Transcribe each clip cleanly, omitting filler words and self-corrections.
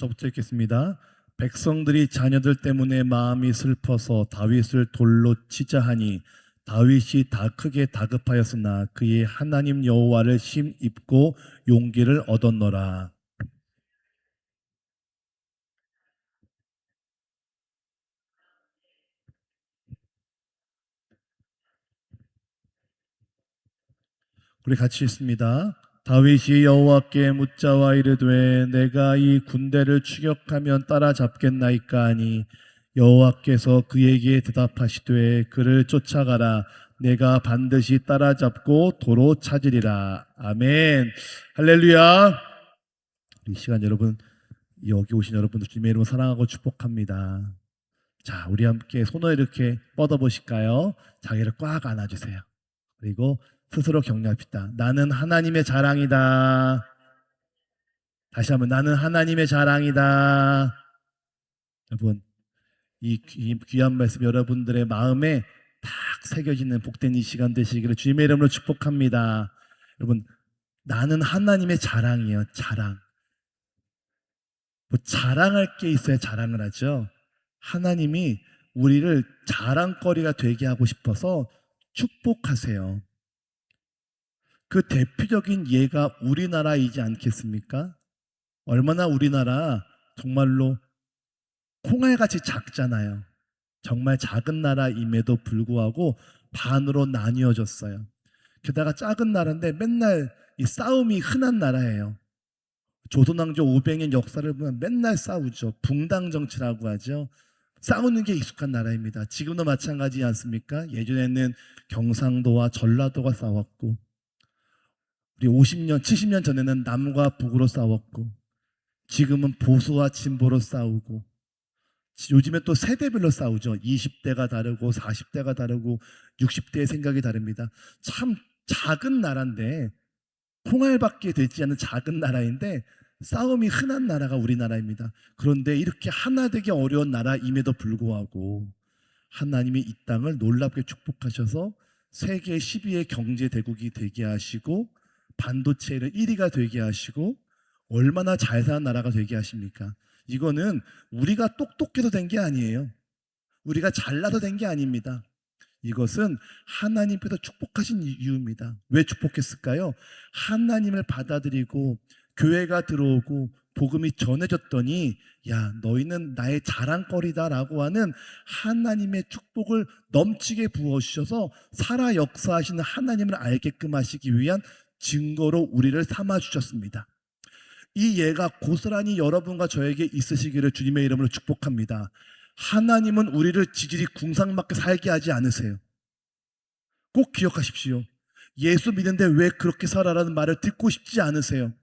15절부터 읽겠습니다. 백성들이 자녀들 때문에 마음이 슬퍼서 다윗을 돌로 치자 하니 다윗이 다 크게 다급하였으나 그의 하나님 여호와를 힘입고 용기를 얻었노라. 우리 같이 읽습니다. 다윗이 여호와께 묻자와 이르되 내가 이 군대를 추격하면 따라잡겠나이까 하니 여호와께서 그에게 대답하시되 그를 쫓아가라. 내가 반드시 따라잡고 도로 찾으리라. 아멘. 할렐루야. 이 시간 여러분, 여기 오신 여러분들 주님의 이름으로 사랑하고 축복합니다. 자, 우리 함께 손을 이렇게 뻗어 보실까요? 자기를 꽉 안아주세요. 그리고 스스로 격려합시다. 나는 하나님의 자랑이다. 다시 한번, 나는 하나님의 자랑이다. 여러분, 이 귀한 말씀 여러분들의 마음에 딱 새겨지는 복된 이 시간 되시기를 주님의 이름으로 축복합니다. 여러분, 나는 하나님의 자랑이에요. 자랑. 뭐 자랑할 게 있어야 자랑을 하죠. 하나님이 우리를 자랑거리가 되게 하고 싶어서 축복하세요. 그 대표적인 예가 우리나라이지 않겠습니까? 얼마나 우리나라 정말로 콩알같이 작잖아요. 정말 작은 나라임에도 불구하고 반으로 나뉘어졌어요. 게다가 작은 나라인데 맨날 이 싸움이 흔한 나라예요. 조선왕조 500년 역사를 보면 맨날 싸우죠. 붕당 정치라고 하죠. 싸우는 게 익숙한 나라입니다. 지금도 마찬가지지 않습니까? 예전에는 경상도와 전라도가 싸웠고, 우리 50년, 70년 전에는 남과 북으로 싸웠고, 지금은 보수와 진보로 싸우고, 요즘에 또 세대별로 싸우죠. 20대가 다르고 40대가 다르고 60대의 생각이 다릅니다. 참 작은 나라인데, 콩알밖에 되지 않는 작은 나라인데 싸움이 흔한 나라가 우리나라입니다. 그런데 이렇게 하나 되기 어려운 나라임에도 불구하고 하나님이 이 땅을 놀랍게 축복하셔서 세계 10위의 경제대국이 되게 하시고 반도체를 1위가 되게 하시고 얼마나 잘 사는 나라가 되게 하십니까? 이거는 우리가 똑똑해서 된 게 아니에요. 우리가 잘나서 된 게 아닙니다. 이것은 하나님께서 축복하신 이유입니다. 왜 축복했을까요? 하나님을 받아들이고 교회가 들어오고 복음이 전해졌더니 야, 너희는 나의 자랑거리다라고 하는 하나님의 축복을 넘치게 부어주셔서 살아 역사하시는 하나님을 알게끔 하시기 위한 증거로 우리를 삼아주셨습니다. 이 예가 고스란히 여러분과 저에게 있으시기를 주님의 이름으로 축복합니다. 하나님은 우리를 지질이 궁상맞게 살게 하지 않으세요. 꼭 기억하십시오. 예수 믿는데 왜 그렇게 살아라는 말을 듣고 싶지 않으세요.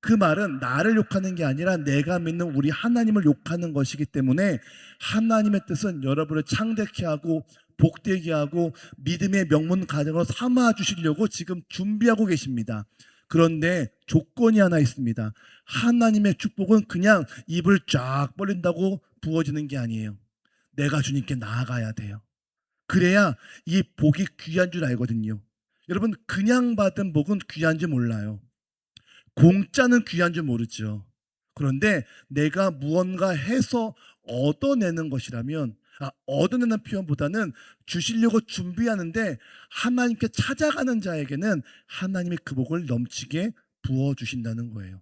그 말은 나를 욕하는 게 아니라 내가 믿는 우리 하나님을 욕하는 것이기 때문에 하나님의 뜻은 여러분을 창대케 하고 복되게 하고 믿음의 명문 가정으로 삼아주시려고 지금 준비하고 계십니다. 그런데 조건이 하나 있습니다. 하나님의 축복은 그냥 입을 쫙 벌린다고 부어지는 게 아니에요. 내가 주님께 나아가야 돼요. 그래야 이 복이 귀한 줄 알거든요. 여러분, 그냥 받은 복은 귀한 줄 몰라요. 공짜는 귀한 줄 모르죠. 그런데 내가 무언가 해서 얻어내는 것이라면, 얻어내는 표현보다는 주시려고 준비하는데 하나님께 찾아가는 자에게는 하나님의 그 복을 넘치게 부어주신다는 거예요.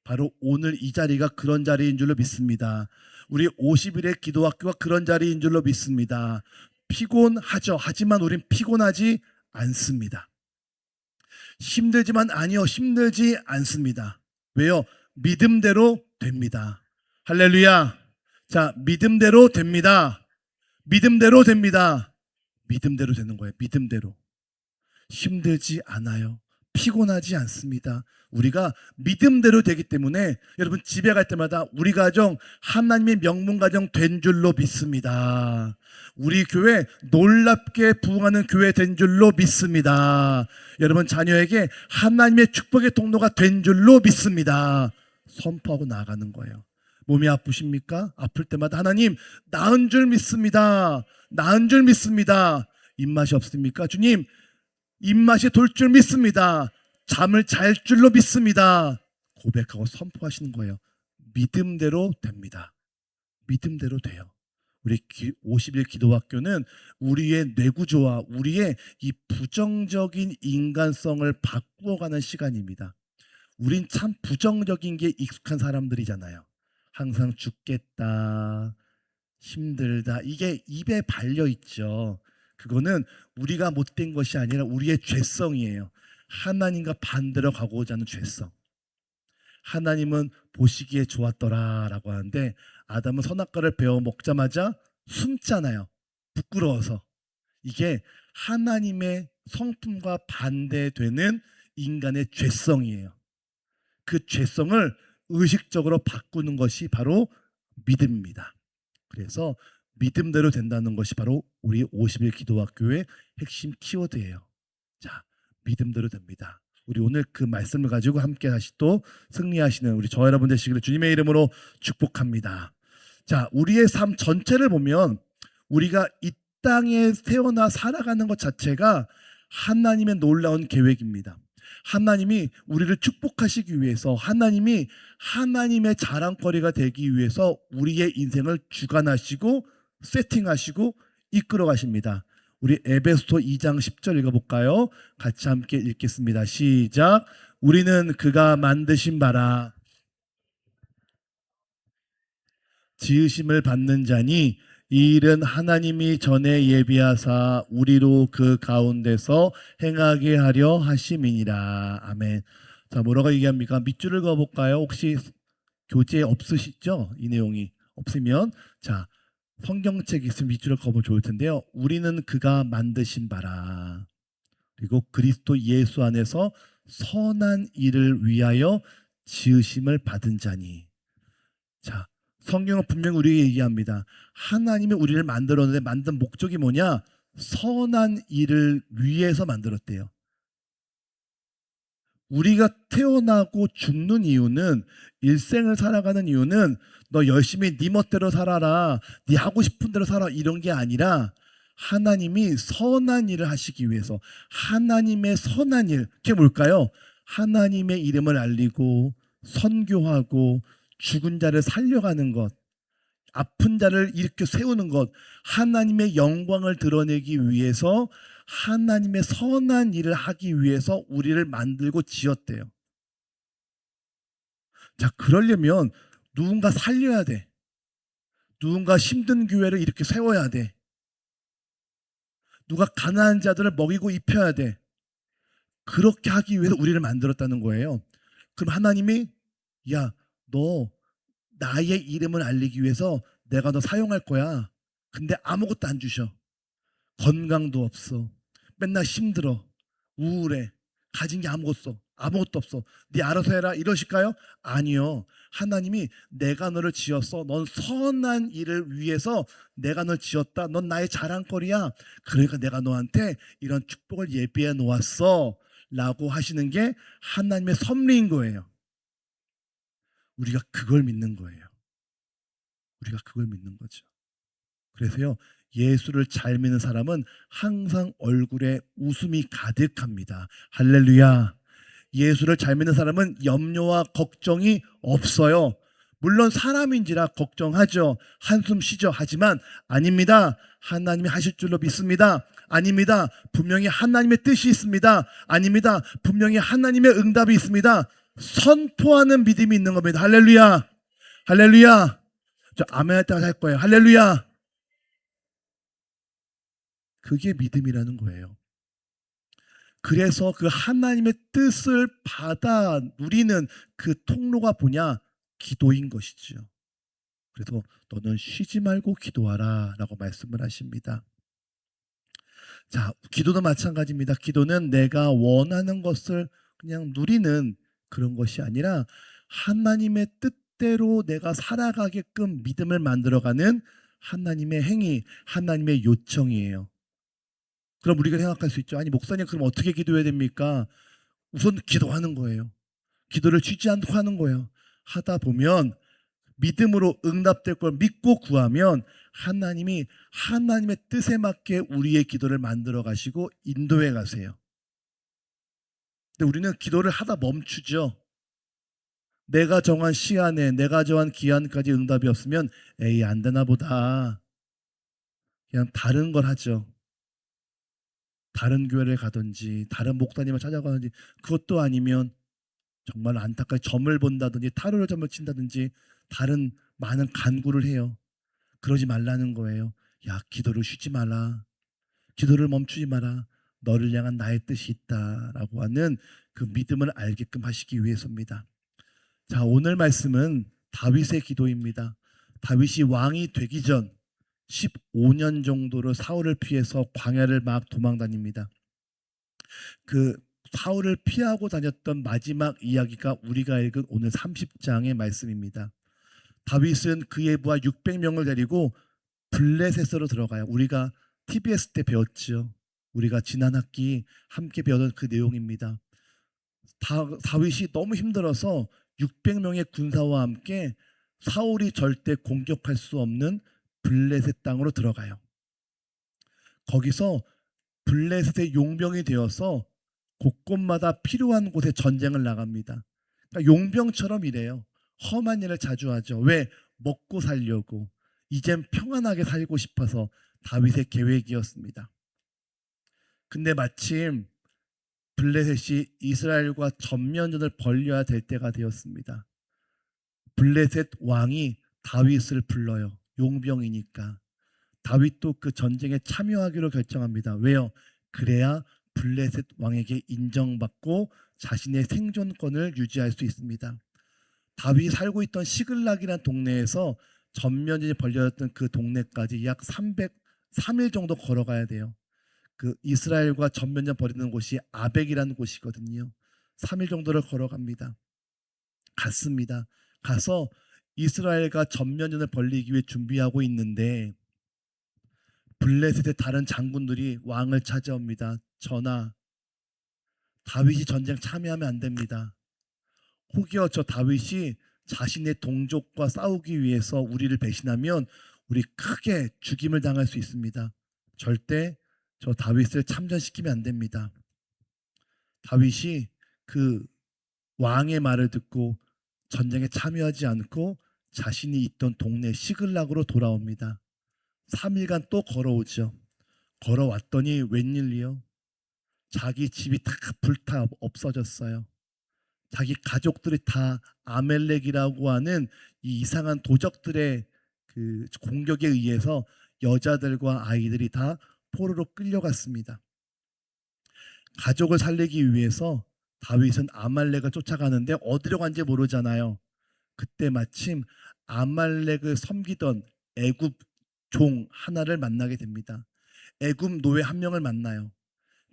바로 오늘 이 자리가 그런 자리인 줄로 믿습니다. 우리 50일의 기도학교가 그런 자리인 줄로 믿습니다. 피곤하죠. 하지만 우린 피곤하지 않습니다. 힘들지만 아니요, 힘들지 않습니다. 왜요? 믿음대로 됩니다. 할렐루야. 자, 믿음대로 됩니다. 믿음대로 됩니다. 믿음대로 되는 거예요. 믿음대로. 힘들지 않아요. 피곤하지 않습니다. 우리가 믿음대로 되기 때문에 여러분 집에 갈 때마다 우리 가정 하나님의 명문 가정 된 줄로 믿습니다. 우리 교회 놀랍게 부흥하는 교회 된 줄로 믿습니다. 여러분 자녀에게 하나님의 축복의 통로가 된 줄로 믿습니다. 선포하고 나아가는 거예요. 몸이 아프십니까? 아플 때마다 하나님 나은 줄 믿습니다. 나은 줄 믿습니다. 입맛이 없습니까? 주님 입맛이 돌 줄 믿습니다. 잠을 잘 줄로 믿습니다. 고백하고 선포하시는 거예요. 믿음대로 됩니다. 믿음대로 돼요. 우리 50일 기도학교는 우리의 뇌구조와 우리의 이 부정적인 인간성을 바꾸어가는 시간입니다. 우린 참 부정적인 게 익숙한 사람들이잖아요. 항상 죽겠다, 힘들다, 이게 입에 발려 있죠. 그거는 우리가 못된 것이 아니라 우리의 죄성이에요. 하나님과 반대로 가고자 하는 죄성. 하나님은 보시기에 좋았더라라고 하는데 아담은 선악과를 베어 먹자마자 숨잖아요. 부끄러워서. 이게 하나님의 성품과 반대되는 인간의 죄성이에요. 그 죄성을 의식적으로 바꾸는 것이 바로 믿음입니다. 그래서 믿음대로 된다는 것이 바로 우리 50일 기도학교의 핵심 키워드예요. 자, 믿음대로 됩니다. 우리 오늘 그 말씀을 가지고 함께 다시 또 승리하시는 우리 저 여러분 되시기를 주님의 이름으로 축복합니다. 자, 우리의 삶 전체를 보면 우리가 이 땅에 태어나 살아가는 것 자체가 하나님의 놀라운 계획입니다. 하나님이 우리를 축복하시기 위해서, 하나님이 하나님의 자랑거리가 되기 위해서 우리의 인생을 주관하시고 세팅하시고 이끌어 가십니다. 우리 에베소서 2장 10절 읽어볼까요? 같이 함께 읽겠습니다. 시작. 우리는 그가 만드신 바라 지으심을 받는 자니 이 일은 하나님이 전에 예비하사 우리로 그 가운데서 행하게 하려 하심이니라. 아멘. 자, 뭐라고 얘기합니까? 밑줄을 그어볼까요? 혹시 교재에 없으시죠? 이 내용이 없으면 자, 성경책 있으면 밑줄을 그어보면 좋을 텐데요. 우리는 그가 만드신 바라. 그리고 그리스도 예수 안에서 선한 일을 위하여 지으심을 받은 자니. 자, 성경은 분명히 우리에게 얘기합니다. 하나님이 우리를 만들었는데 만든 목적이 뭐냐? 선한 일을 위해서 만들었대요. 우리가 태어나고 죽는 이유는, 일생을 살아가는 이유는 너 열심히 네 멋대로 살아라, 네 하고 싶은 대로 살아, 이런 게 아니라 하나님이 선한 일을 하시기 위해서, 하나님의 선한 일, 그게 뭘까요? 하나님의 이름을 알리고 선교하고 죽은 자를 살려가는 것, 아픈 자를 일으켜 세우는 것, 하나님의 영광을 드러내기 위해서, 하나님의 선한 일을 하기 위해서 우리를 만들고 지었대요. 자, 그러려면 누군가 살려야 돼. 누군가 힘든 교회를 이렇게 세워야 돼. 누가 가난한 자들을 먹이고 입혀야 돼. 그렇게 하기 위해서 우리를 만들었다는 거예요. 그럼 하나님이 야, 너 나의 이름을 알리기 위해서 내가 너 사용할 거야. 근데 아무것도 안 주셔. 건강도 없어. 맨날 힘들어. 우울해. 가진 게 아무것도 없어. 네 알아서 해라 이러실까요? 아니요. 하나님이 내가 너를 지었어. 넌 선한 일을 위해서 내가 널 지었다. 넌 나의 자랑거리야. 그러니까 내가 너한테 이런 축복을 예비해 놓았어. 라고 하시는 게 하나님의 섭리인 거예요. 우리가 그걸 믿는 거예요. 우리가 그걸 믿는 거죠. 그래서요, 예수를 잘 믿는 사람은 항상 얼굴에 웃음이 가득합니다. 할렐루야. 예수를 잘 믿는 사람은 염려와 걱정이 없어요. 물론 사람인지라 걱정하죠. 한숨 쉬죠. 하지만 아닙니다. 하나님이 하실 줄로 믿습니다. 아닙니다. 분명히 하나님의 뜻이 있습니다. 아닙니다. 분명히 하나님의 응답이 있습니다. 선포하는 믿음이 있는 겁니다. 할렐루야. 할렐루야. 저 아멘 할 때까지 할 거예요. 할렐루야. 그게 믿음이라는 거예요. 그래서 그 하나님의 뜻을 받아 누리는 그 통로가 뭐냐? 기도인 것이죠. 그래서 너는 쉬지 말고 기도하라 라고 말씀을 하십니다. 자, 기도도 마찬가지입니다. 기도는 내가 원하는 것을 그냥 누리는 그런 것이 아니라 하나님의 뜻대로 내가 살아가게끔 믿음을 만들어가는 하나님의 행위, 하나님의 요청이에요. 그럼 우리가 생각할 수 있죠. 아니 목사님 그럼 어떻게 기도해야 됩니까? 우선 기도하는 거예요. 기도를 쉬지 않고 하는 거예요. 하다 보면 믿음으로 응답될 걸 믿고 구하면 하나님이 하나님의 뜻에 맞게 우리의 기도를 만들어 가시고 인도해 가세요. 근데 우리는 기도를 하다 멈추죠. 내가 정한 시간에 내가 정한 기한까지 응답이 없으면 에이 안 되나 보다. 그냥 다른 걸 하죠. 다른 교회를 가든지 다른 목사님을 찾아가든지 그것도 아니면 정말 안타깝게 점을 본다든지 타로를 점을 친다든지 다른 많은 간구를 해요. 그러지 말라는 거예요. 야, 기도를 쉬지 마라. 기도를 멈추지 마라. 너를 향한 나의 뜻이 있다라고 하는 그 믿음을 알게끔 하시기 위해서입니다. 자, 오늘 말씀은 다윗의 기도입니다. 다윗이 왕이 되기 전 15년 정도를 사울을 피해서 광야를 막 도망 다닙니다. 그 사울을 피하고 다녔던 마지막 이야기가 우리가 읽은 오늘 30장의 말씀입니다. 다윗은 그의 부하 600명을 데리고 블레셋으로 들어가요. 우리가 TBS 때 배웠죠. 우리가 지난 학기 함께 배웠던 그 내용입니다. 다윗이 너무 힘들어서 600명의 군사와 함께 사울이 절대 공격할 수 없는 블레셋 땅으로 들어가요. 거기서 블레셋의 용병이 되어서 곳곳마다 필요한 곳에 전쟁을 나갑니다. 그러니까 용병처럼 일해요. 험한 일을 자주 하죠. 왜? 먹고 살려고. 이젠 평안하게 살고 싶어서 다윗의 계획이었습니다. 근데 마침 블레셋이 이스라엘과 전면전을 벌여야 될 때가 되었습니다. 블레셋 왕이 다윗을 불러요. 용병이니까. 다윗도 그 전쟁에 참여하기로 결정합니다. 왜요? 그래야 블레셋 왕에게 인정받고 자신의 생존권을 유지할 수 있습니다. 다윗이 살고 있던 시글락이라는 동네에서 전면전이 벌려졌던 그 동네까지 약 303일 정도 걸어가야 돼요. 그 이스라엘과 전면전 벌이는 곳이 아벡이라는 곳이거든요. 3일 정도를 걸어갑니다. 갔습니다. 가서 이스라엘과 전면전을 벌이기 위해 준비하고 있는데 블레셋의 다른 장군들이 왕을 찾아옵니다. 전하, 다윗이 전쟁 참여하면 안 됩니다. 혹여 저 다윗이 자신의 동족과 싸우기 위해서 우리를 배신하면 우리 크게 죽임을 당할 수 있습니다. 절대 저 다윗을 참전시키면 안 됩니다. 다윗이 그 왕의 말을 듣고 전쟁에 참여하지 않고 자신이 있던 동네 시글락으로 돌아옵니다. 3일간 또 걸어오죠. 걸어왔더니 웬일이요? 자기 집이 다 불타 없어졌어요. 자기 가족들이 다 아멜렉이라고 하는 이 이상한 도적들의 그 공격에 의해서 여자들과 아이들이 다 포로로 끌려갔습니다. 가족을 살리기 위해서 다윗은 아말렉을 쫓아가는데 어디로 간지 모르잖아요. 그때 마침 아말렉을 섬기던 애굽 종 하나를 만나게 됩니다. 애굽 노예 한 명을 만나요.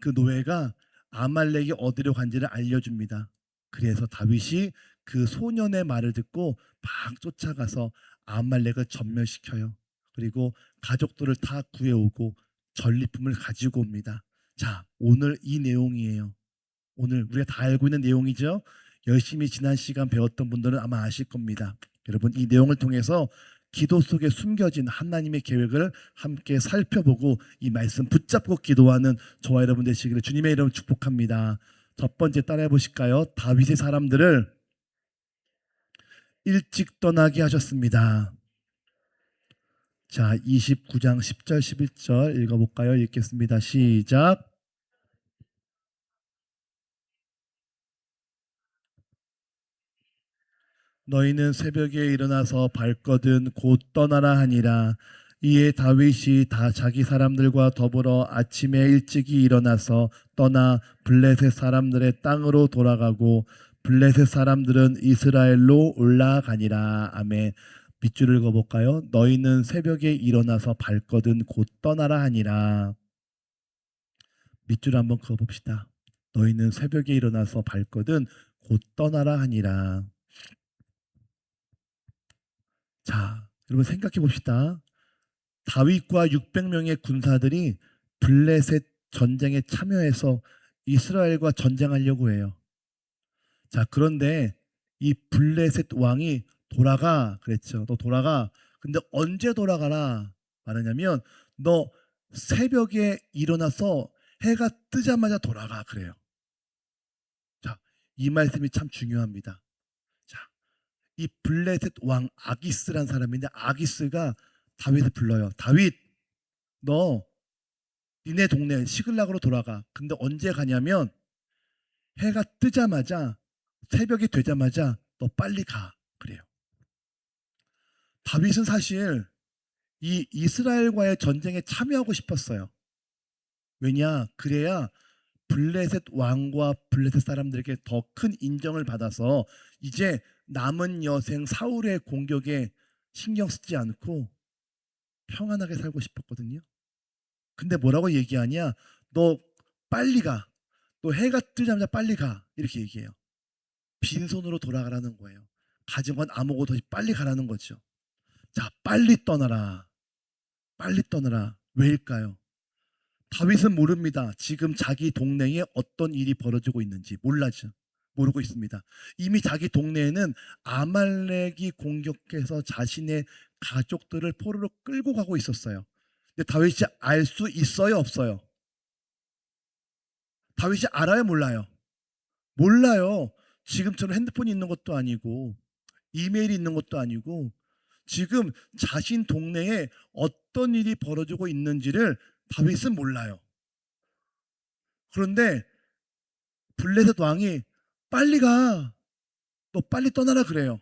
그 노예가 아말렉이 어디로 간지를 알려줍니다. 그래서 다윗이 그 소년의 말을 듣고 막 쫓아가서 아말렉을 전멸시켜요. 그리고 가족들을 다 구해오고 전리품을 가지고 옵니다. 자, 오늘 이 내용이에요. 오늘 우리가 다 알고 있는 내용이죠. 열심히 지난 시간 배웠던 분들은 아마 아실 겁니다. 여러분, 이 내용을 통해서 기도 속에 숨겨진 하나님의 계획을 함께 살펴보고 이 말씀 붙잡고 기도하는 저와 여러분 되시기를 주님의 이름으로 축복합니다. 첫 번째 따라해 보실까요? 다윗의 사람들을 일찍 떠나게 하셨습니다. 자, 29장 10절 11절 읽어볼까요? 읽겠습니다. 시작. 너희는 새벽에 일어나서 발거든 곧 떠나라 하니라. 이에 다윗이 다 자기 사람들과 더불어 아침에 일찍이 일어나서 떠나 블레셋 사람들의 땅으로 돌아가고 블레셋 사람들은 이스라엘로 올라가니라. 아멘. 밑줄 읽어볼까요? 너희는 새벽에 일어나서 발거든 곧 떠나라 하니라. 밑줄 한번 그어봅시다. 너희는 새벽에 일어나서 발거든 곧 떠나라 하니라. 자, 여러분 생각해 봅시다. 다윗과 600명의 군사들이 블레셋 전쟁에 참여해서 이스라엘과 전쟁하려고 해요. 자, 그런데 이 블레셋 왕이 돌아가 그랬죠. 너 돌아가. 근데 언제 돌아가라 말하냐면 너 새벽에 일어나서 해가 뜨자마자 돌아가 그래요. 자, 이 말씀이 참 중요합니다. 자, 이 블레셋 왕 아기스라는 사람인데 아기스가 다윗을 불러요. 다윗, 너 니네 동네 시글락으로 돌아가. 근데 언제 가냐면 해가 뜨자마자 새벽이 되자마자 너 빨리 가. 그래요. 다윗은 사실 이 이스라엘과의 전쟁에 참여하고 싶었어요. 왜냐? 그래야 블레셋 왕과 블레셋 사람들에게 더 큰 인정을 받아서 이제 남은 여생 사울의 공격에 신경 쓰지 않고 평안하게 살고 싶었거든요. 근데 뭐라고 얘기하냐? 너 빨리 가. 너 해가 뜨자마자 빨리 가. 이렇게 얘기해요. 빈손으로 돌아가라는 거예요. 가진 건 아무것도 없이 빨리 가라는 거죠. 자, 빨리 떠나라. 빨리 떠나라. 왜일까요? 다윗은 모릅니다. 지금 자기 동네에 어떤 일이 벌어지고 있는지 몰라죠. 모르고 있습니다. 이미 자기 동네에는 아말렉이 공격해서 자신의 가족들을 포로로 끌고 가고 있었어요. 근데 다윗이 알 수 있어요, 없어요? 다윗이 알아요, 몰라요? 몰라요. 지금처럼 핸드폰이 있는 것도 아니고 이메일이 있는 것도 아니고 지금 자신 동네에 어떤 일이 벌어지고 있는지를 다윗은 몰라요. 그런데 블레셋 왕이 빨리 가. 너 빨리 떠나라 그래요.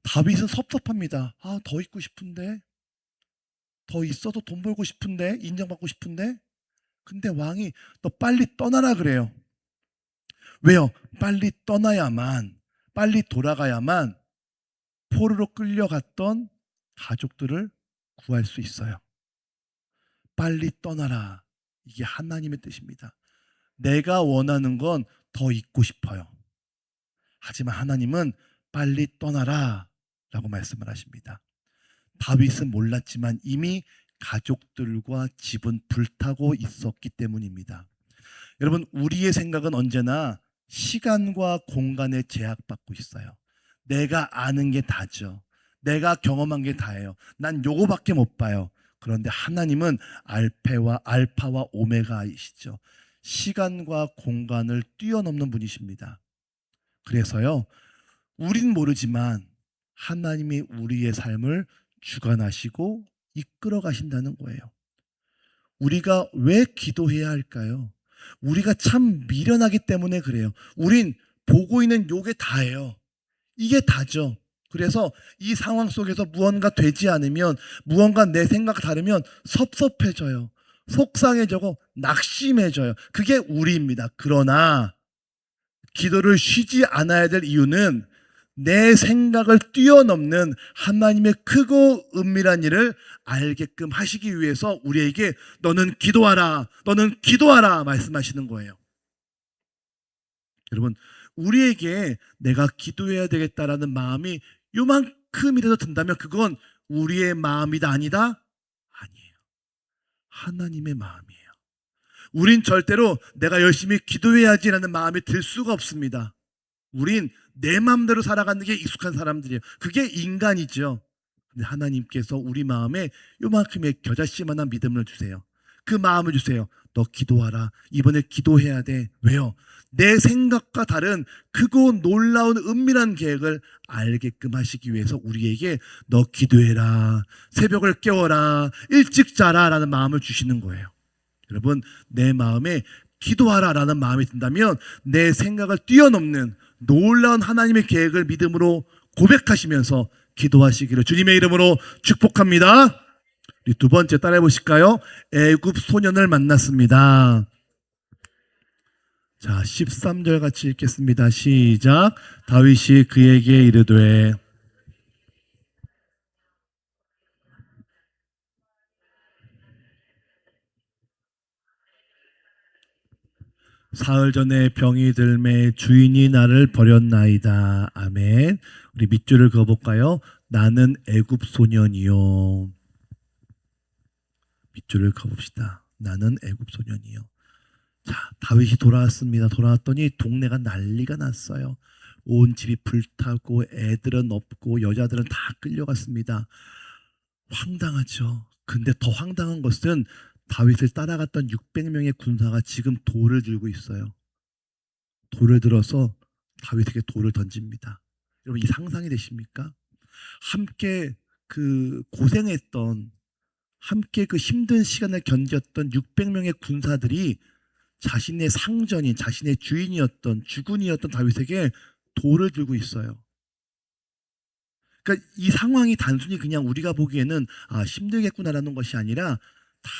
다윗은 섭섭합니다. 아, 더 있고 싶은데. 더 있어도 돈 벌고 싶은데. 인정받고 싶은데. 근데 왕이 너 빨리 떠나라 그래요. 왜요? 빨리 떠나야만, 빨리 돌아가야만 포로로 끌려갔던 가족들을 구할 수 있어요. 빨리 떠나라. 이게 하나님의 뜻입니다. 내가 원하는 건 더 있고 싶어요. 하지만 하나님은 빨리 떠나라 라고 말씀을 하십니다. 다윗은 몰랐지만 이미 가족들과 집은 불타고 있었기 때문입니다. 여러분, 우리의 생각은 언제나 시간과 공간에 제약받고 있어요. 내가 아는 게 다죠. 내가 경험한 게 다예요. 난 요거밖에 못 봐요. 그런데 하나님은 알파와 오메가이시죠. 시간과 공간을 뛰어넘는 분이십니다. 그래서요, 우린 모르지만 하나님이 우리의 삶을 주관하시고 이끌어 가신다는 거예요. 우리가 왜 기도해야 할까요? 우리가 참 미련하기 때문에 그래요. 우린 보고 있는 요게 다예요. 이게 다죠. 그래서 이 상황 속에서 무언가 되지 않으면, 무언가 내 생각 다르면 섭섭해져요. 속상해지고 낙심해져요. 그게 우리입니다. 그러나 기도를 쉬지 않아야 될 이유는 내 생각을 뛰어넘는 하나님의 크고 은밀한 일을 알게끔 하시기 위해서 우리에게 너는 기도하라, 너는 기도하라 말씀하시는 거예요. 여러분, 우리에게 내가 기도해야 되겠다라는 마음이 요만큼이라도 든다면 그건 우리의 마음이다 아니다? 아니에요. 하나님의 마음이에요. 우린 절대로 내가 열심히 기도해야지라는 마음이 들 수가 없습니다. 우린 내 마음대로 살아가는 게 익숙한 사람들이에요. 그게 인간이죠. 근데 하나님께서 우리 마음에 요만큼의 겨자씨만한 믿음을 주세요. 그 마음을 주세요. 너 기도하라. 이번에 기도해야 돼. 왜요? 내 생각과 다른 크고 놀라운 은밀한 계획을 알게끔 하시기 위해서 우리에게 너 기도해라. 새벽을 깨워라. 일찍 자라 라는 마음을 주시는 거예요. 여러분, 내 마음에 기도하라 라는 마음이 든다면 내 생각을 뛰어넘는 놀라운 하나님의 계획을 믿음으로 고백하시면서 기도하시기를 주님의 이름으로 축복합니다. 우리 두 번째 따라해 보실까요? 애굽 소년을 만났습니다. 자, 13절 같이 읽겠습니다. 시작. 다윗이 그에게 이르되 사흘 전에 병이 들매 주인이 나를 버렸나이다. 아멘. 우리 밑줄을 그어볼까요? 나는 애굽 소년이요. 밑줄을 그어봅시다. 나는 애굽 소년이요. 자, 다윗이 돌아왔습니다. 돌아왔더니 동네가 난리가 났어요. 온 집이 불타고 애들은 없고 여자들은 다 끌려갔습니다. 황당하죠. 근데 더 황당한 것은 다윗을 따라갔던 600명의 군사가 지금 돌을 들고 있어요. 돌을 들어서 다윗에게 돌을 던집니다. 여러분 이 상상이 되십니까? 함께 그 고생했던, 함께 그 힘든 시간을 견뎠던 600명의 군사들이 자신의 상전인, 자신의 주인이었던, 주군이었던 다윗에게 돌을 들고 있어요. 그러니까 이 상황이 단순히 그냥 우리가 보기에는 힘들겠구나라는 것이 아니라 다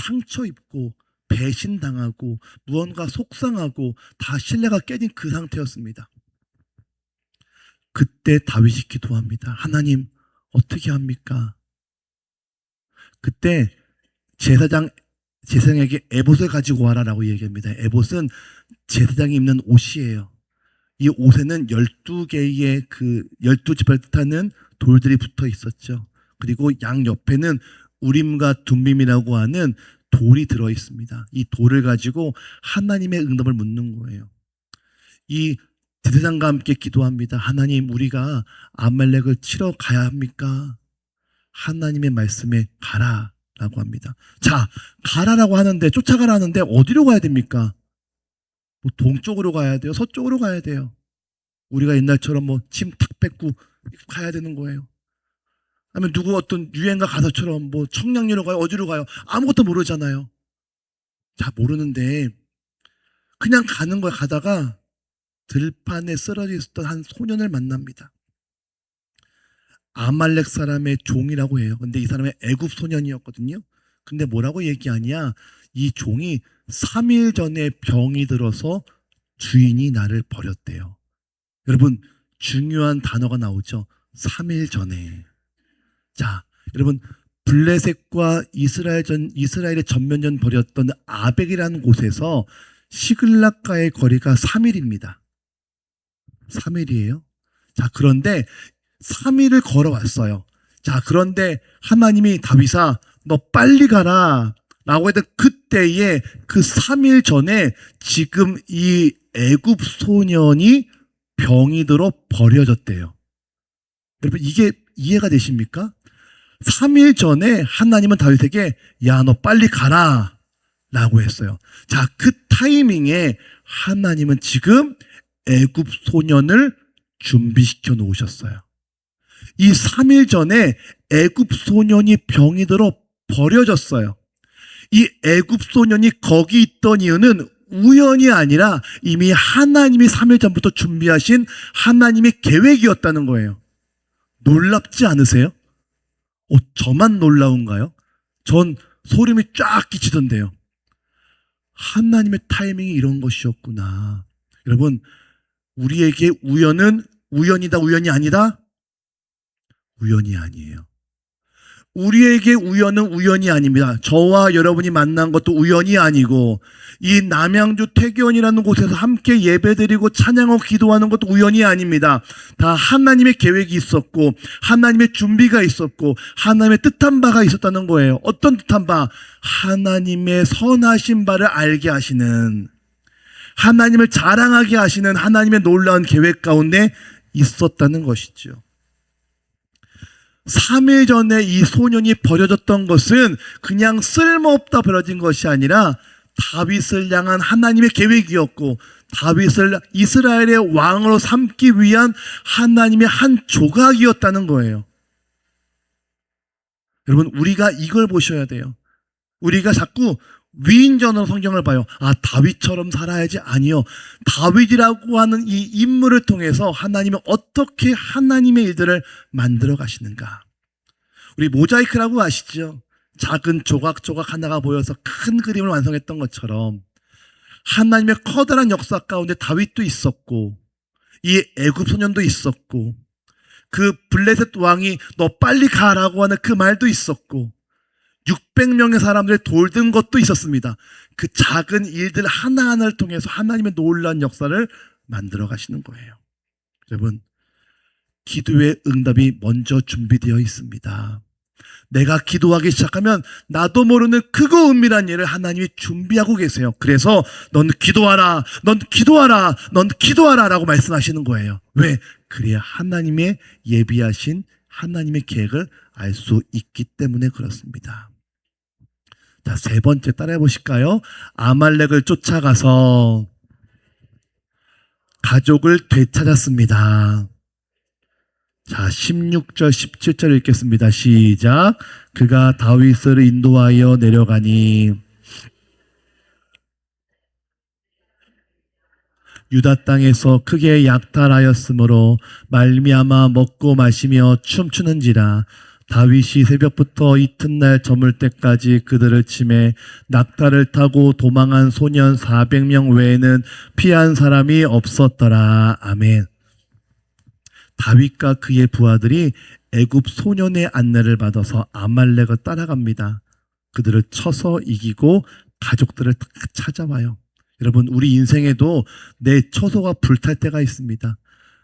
상처 입고 배신당하고 무언가 속상하고 다 신뢰가 깨진 그 상태였습니다. 그때 다윗이 기도합니다. 하나님 어떻게 합니까? 그때 제사장에게 에봇을 가지고 와라라고 얘기합니다. 에봇은 제사장이 입는 옷이에요. 이 옷에는 12개의 그 12지파를 뜻하는 돌들이 붙어 있었죠. 그리고 양 옆에는 우림과 둠빔이라고 하는 돌이 들어 있습니다. 이 돌을 가지고 하나님의 응답을 묻는 거예요. 이 제사장과 함께 기도합니다. 하나님, 우리가 아말렉을 치러 가야 합니까? 하나님의 말씀에 가라라고 합니다. 자, 가라라고 하는데, 쫓아가라 하는데 어디로 가야 됩니까? 뭐 동쪽으로 가야 돼요? 서쪽으로 가야 돼요? 우리가 옛날처럼 뭐 침 탁 뱉고 가야 되는 거예요? 아니면 누구 어떤 유행가 가사처럼 뭐 청량리로 가요? 어디로 가요? 아무것도 모르잖아요. 자, 모르는데 그냥 가는 거야. 가다가 들판에 쓰러져 있었던 한 소년을 만납니다. 아말렉 사람의 종이라고 해요. 근데 이 사람은 애굽 소년이었거든요. 근데 뭐라고 얘기하냐? 이 종이 3일 전에 병이 들어서 주인이 나를 버렸대요. 여러분, 중요한 단어가 나오죠. 3일 전에. 자, 여러분, 블레셋과 이스라엘의 전면전 벌였던 아벡이라는 곳에서 시글락과의 거리가 3일입니다. 3일이에요. 자, 그런데 3일을 걸어왔어요. 자, 그런데 하나님이 다윗아, 너 빨리 가라 라고 했던 그때에 그 3일 전에 지금 이 애굽 소년이 병이 들어 버려졌대요. 여러분, 이게 이해가 되십니까? 3일 전에 하나님은 다윗에게 야, 너 빨리 가라 라고 했어요. 자, 그 타이밍에 하나님은 지금 애굽 소년을 준비시켜 놓으셨어요. 이 3일 전에 애굽 소년이 병이 들어 버려졌어요. 이 애굽 소년이 거기 있던 이유는 우연이 아니라 이미 하나님이 3일 전부터 준비하신 하나님의 계획이었다는 거예요. 놀랍지 않으세요? 저만 놀라운가요? 전 소름이 쫙 끼치던데요. 하나님의 타이밍이 이런 것이었구나. 여러분, 우리에게 우연은 우연이다, 우연이 아니다? 우연이 아니에요. 우리에게 우연은 우연이 아닙니다. 저와 여러분이 만난 것도 우연이 아니고, 이 남양주 태교원이라는 곳에서 함께 예배드리고 찬양하고 기도하는 것도 우연이 아닙니다. 다 하나님의 계획이 있었고, 하나님의 준비가 있었고, 하나님의 뜻한 바가 있었다는 거예요. 어떤 뜻한 바? 하나님의 선하신 바를 알게 하시는, 하나님을 자랑하게 하시는 하나님의 놀라운 계획 가운데 있었다는 것이죠. 3일 전에 이 소년이 버려졌던 것은 그냥 쓸모없다 버려진 것이 아니라 다윗을 향한 하나님의 계획이었고, 다윗을 이스라엘의 왕으로 삼기 위한 하나님의 한 조각이었다는 거예요. 여러분, 우리가 이걸 보셔야 돼요. 우리가 자꾸 위인전으로 성경을 봐요. 다윗처럼 살아야지. 아니요. 다윗이라고 하는 이 인물을 통해서 하나님은 어떻게 하나님의 일들을 만들어 가시는가. 우리 모자이크라고 아시죠? 작은 조각조각 하나가 보여서 큰 그림을 완성했던 것처럼 하나님의 커다란 역사 가운데 다윗도 있었고, 이 애굽 소년도 있었고, 그 블레셋 왕이 너 빨리 가라고 하는 그 말도 있었고, 600명의 사람들이 돌든 것도 있었습니다. 그 작은 일들 하나하나를 통해서 하나님의 놀라운 역사를 만들어 가시는 거예요. 여러분, 기도의 응답이 먼저 준비되어 있습니다. 내가 기도하기 시작하면 나도 모르는 크고 은밀한 일을 하나님이 준비하고 계세요. 그래서 넌 기도하라, 넌 기도하라, 넌 기도하라 라고 말씀하시는 거예요. 왜? 그래야 하나님의 예비하신 하나님의 계획을 알 수 있기 때문에 그렇습니다. 자, 세 번째 따라해 보실까요? 아말렉을 쫓아가서 가족을 되찾았습니다. 자, 16절, 17절 읽겠습니다. 시작. 그가 다윗을 인도하여 내려가니 유다 땅에서 크게 약탈하였으므로 말미암아 먹고 마시며 춤추는지라. 다윗이 새벽부터 이튿날 저물 때까지 그들을 치매 낙타를 타고 도망한 소년 400명 외에는 피한 사람이 없었더라. 아멘. 다윗과 그의 부하들이 애굽 소년의 안내를 받아서 아말렉을 따라갑니다. 그들을 쳐서 이기고 가족들을 다 찾아와요. 여러분, 우리 인생에도 내 처소가 불탈 때가 있습니다.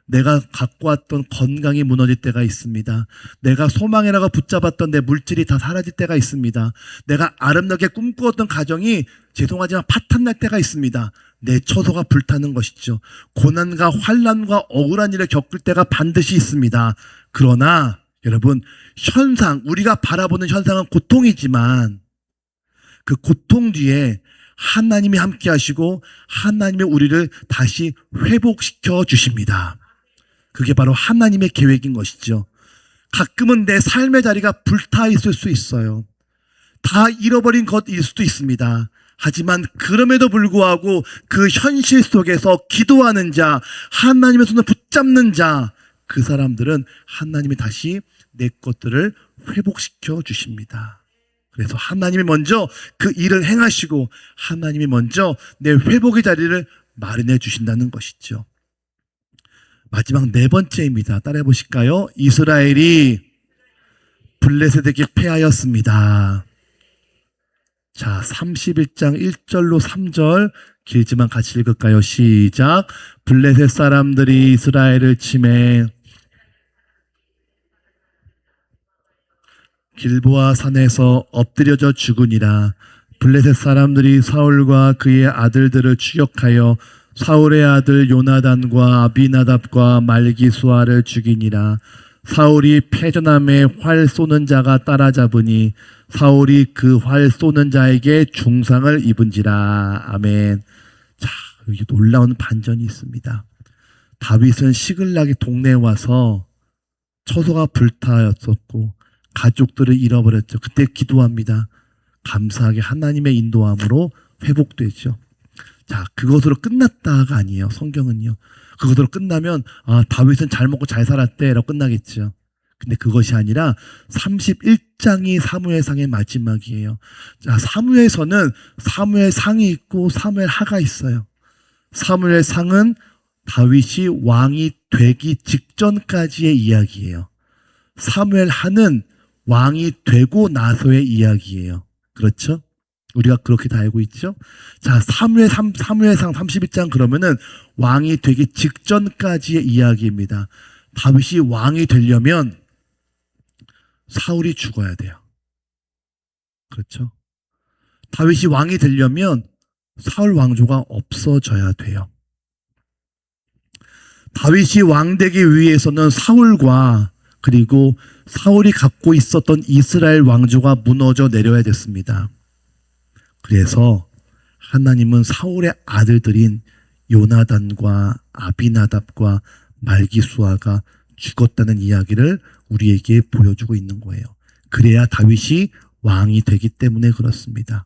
내가 갖고 왔던 건강이 무너질 때가 있습니다. 내가 소망이라고 붙잡았던 내 물질이 다 사라질 때가 있습니다. 내가 아름답게 꿈꾸었던 가정이 죄송하지만 파탄날 때가 있습니다. 내 처소가 불타는 것이죠. 고난과 환난과 억울한 일을 겪을 때가 반드시 있습니다. 그러나 여러분, 현상, 우리가 바라보는 현상은 고통이지만 그 고통 뒤에 하나님이 함께 하시고 하나님이 우리를 다시 회복시켜 주십니다. 그게 바로 하나님의 계획인 것이죠. 가끔은 내 삶의 자리가 불타 있을 수 있어요. 다 잃어버린 것일 수도 있습니다. 하지만 그럼에도 불구하고 그 현실 속에서 기도하는 자, 하나님의 손을 붙잡는 자, 그 사람들은 하나님이 다시 내 것들을 회복시켜 주십니다. 그래서 하나님이 먼저 그 일을 행하시고 하나님이 먼저 내 회복의 자리를 마련해 주신다는 것이죠. 마지막 네 번째입니다. 따라해 보실까요? 이스라엘이 블레셋에게 패하였습니다. 자, 31장 1절로 3절 길지만 같이 읽을까요? 시작. 블레셋 사람들이 이스라엘을 치매 길보아 산에서 엎드려져 죽으니라. 블레셋 사람들이 사울과 그의 아들들을 추격하여 사울의 아들 요나단과 아비나답과 말기수아를 죽이니라. 사울이 패전함에 활 쏘는 자가 따라잡으니 사울이 그 활 쏘는 자에게 중상을 입은지라. 아멘. 자, 여기 놀라운 반전이 있습니다. 다윗은 시글락의 동네에 와서 처소가 불타였었고 가족들을 잃어버렸죠. 그때 기도합니다. 감사하게 하나님의 인도함으로 회복되죠. 자, 그것으로 끝났다가 아니에요. 성경은요. 그것으로 끝나면 다윗은 잘 먹고 잘 살았대 라고 끝나겠죠. 근데 그것이 아니라 31장이 사무엘상의 마지막이에요. 자, 사무엘서는 사무엘상이 있고 사무엘하가 있어요. 사무엘상은 다윗이 왕이 되기 직전까지의 이야기예요. 사무엘하는 왕이 되고 나서의 이야기예요. 그렇죠? 우리가 그렇게 다 알고 있죠? 자, 사무엘상 31장 그러면은 왕이 되기 직전까지의 이야기입니다. 다윗이 왕이 되려면 사울이 죽어야 돼요. 그렇죠? 다윗이 왕이 되려면 사울 왕조가 없어져야 돼요. 다윗이 왕 되기 위해서는 사울과 그리고 사울이 갖고 있었던 이스라엘 왕조가 무너져 내려야 됐습니다. 그래서 하나님은 사울의 아들들인 요나단과 아비나답과 말기수아가 죽었다는 이야기를 우리에게 보여주고 있는 거예요. 그래야 다윗이 왕이 되기 때문에 그렇습니다.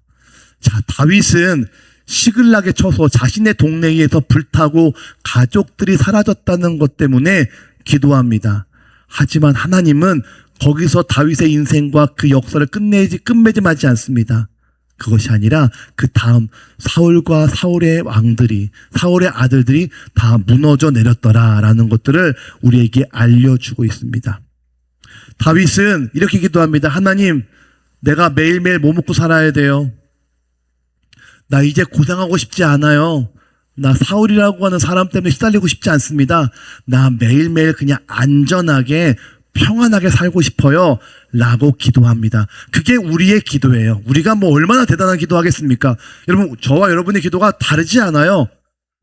자, 다윗은 시글락에 쳐서 자신의 동네에서 불타고 가족들이 사라졌다는 것 때문에 기도합니다. 하지만 하나님은 거기서 다윗의 인생과 그 역사를 끝맺음하지 않습니다. 그것이 아니라 그 다음 사울과 사울의 왕들이, 사울의 아들들이 다 무너져 내렸더라라는 것들을 우리에게 알려주고 있습니다. 다윗은 이렇게 기도합니다. 하나님, 내가 매일매일 뭐 먹고 살아야 돼요? 나 이제 고생하고 싶지 않아요. 나 사울이라고 하는 사람 때문에 시달리고 싶지 않습니다. 나 매일매일 그냥 안전하게 평안하게 살고 싶어요 라고 기도합니다. 그게 우리의 기도예요. 우리가 뭐 얼마나 대단한 기도하겠습니까? 여러분, 저와 여러분의 기도가 다르지 않아요.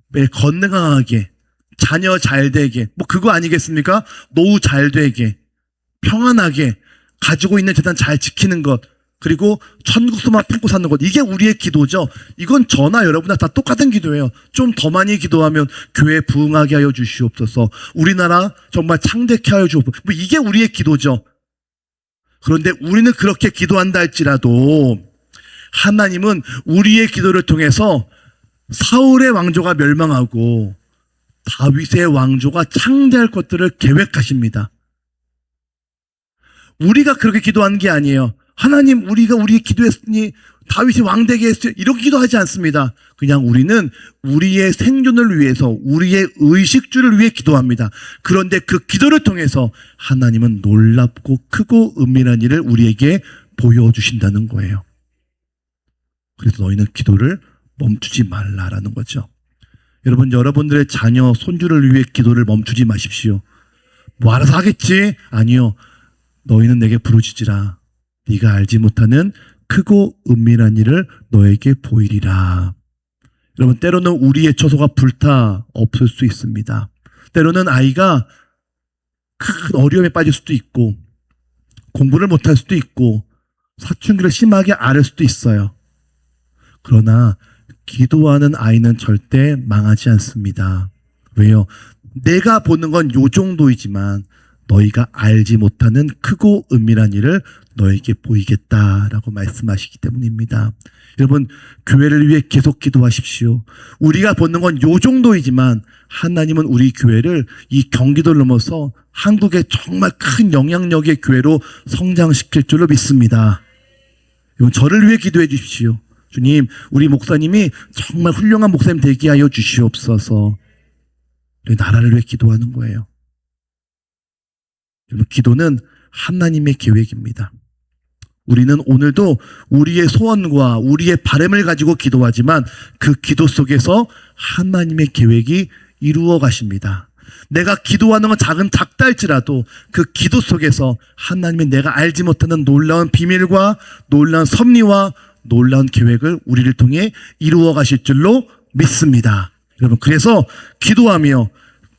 매일 건강하게, 자녀 잘 되게, 뭐 그거 아니겠습니까? 노후 잘 되게, 평안하게, 가지고 있는 재산 잘 지키는 것, 그리고 천국소만 품고 사는 것, 이게 우리의 기도죠. 이건 저나 여러분이나 다 똑같은 기도예요. 좀 더 많이 기도하면 교회 부흥하게 하여 주시옵소서, 우리나라 정말 창대케 하여 주옵소서, 뭐 이게 우리의 기도죠. 그런데 우리는 그렇게 기도한다 할지라도 하나님은 우리의 기도를 통해서 사울의 왕조가 멸망하고 다윗의 왕조가 창대할 것들을 계획하십니다. 우리가 그렇게 기도하는 게 아니에요. 하나님, 우리가 기도했으니 다윗이 왕되게 했어요, 이렇게 기도하지 않습니다. 그냥 우리는 우리의 생존을 위해서, 우리의 의식주를 위해 기도합니다. 그런데 그 기도를 통해서 하나님은 놀랍고 크고 은밀한 일을 우리에게 보여주신다는 거예요. 그래서 너희는 기도를 멈추지 말라라는 거죠. 여러분, 여러분들의 자녀, 손주를 위해 기도를 멈추지 마십시오. 뭐 알아서 하겠지? 아니요. 너희는 내게 부르짖으라. 네가 알지 못하는 크고 은밀한 일을 너에게 보이리라. 여러분, 때로는 우리의 처소가 불타 없을 수 있습니다. 때로는 아이가 큰 어려움에 빠질 수도 있고, 공부를 못할 수도 있고, 사춘기를 심하게 앓을 수도 있어요. 그러나 기도하는 아이는 절대 망하지 않습니다. 왜요? 내가 보는 건 요 정도이지만 너희가 알지 못하는 크고 은밀한 일을 너에게 보이겠다라고 말씀하시기 때문입니다. 여러분, 교회를 위해 계속 기도하십시오. 우리가 보는 건 요 정도이지만 하나님은 우리 교회를 이 경기도를 넘어서 한국의 정말 큰 영향력의 교회로 성장시킬 줄로 믿습니다. 여러분, 저를 위해 기도해 주십시오. 주님, 우리 목사님이 정말 훌륭한 목사님 되게 하여 주시옵소서. 나라를 위해 기도하는 거예요. 여러분, 기도는 하나님의 계획입니다. 우리는 오늘도 우리의 소원과 우리의 바람을 가지고 기도하지만 그 기도 속에서 하나님의 계획이 이루어 가십니다. 내가 기도하는 건 작다 할지라도 그 기도 속에서 하나님이 내가 알지 못하는 놀라운 비밀과 놀라운 섭리와 놀라운 계획을 우리를 통해 이루어 가실 줄로 믿습니다. 여러분, 그래서 기도하며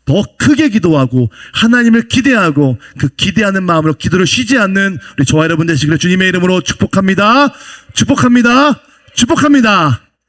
더 크게 기도하고 하나님을 기대하고 그 기대하는 마음으로 기도를 쉬지 않는 우리 저와 여러분 되시기를 주님의 이름으로 축복합니다. 축복합니다. 축복합니다.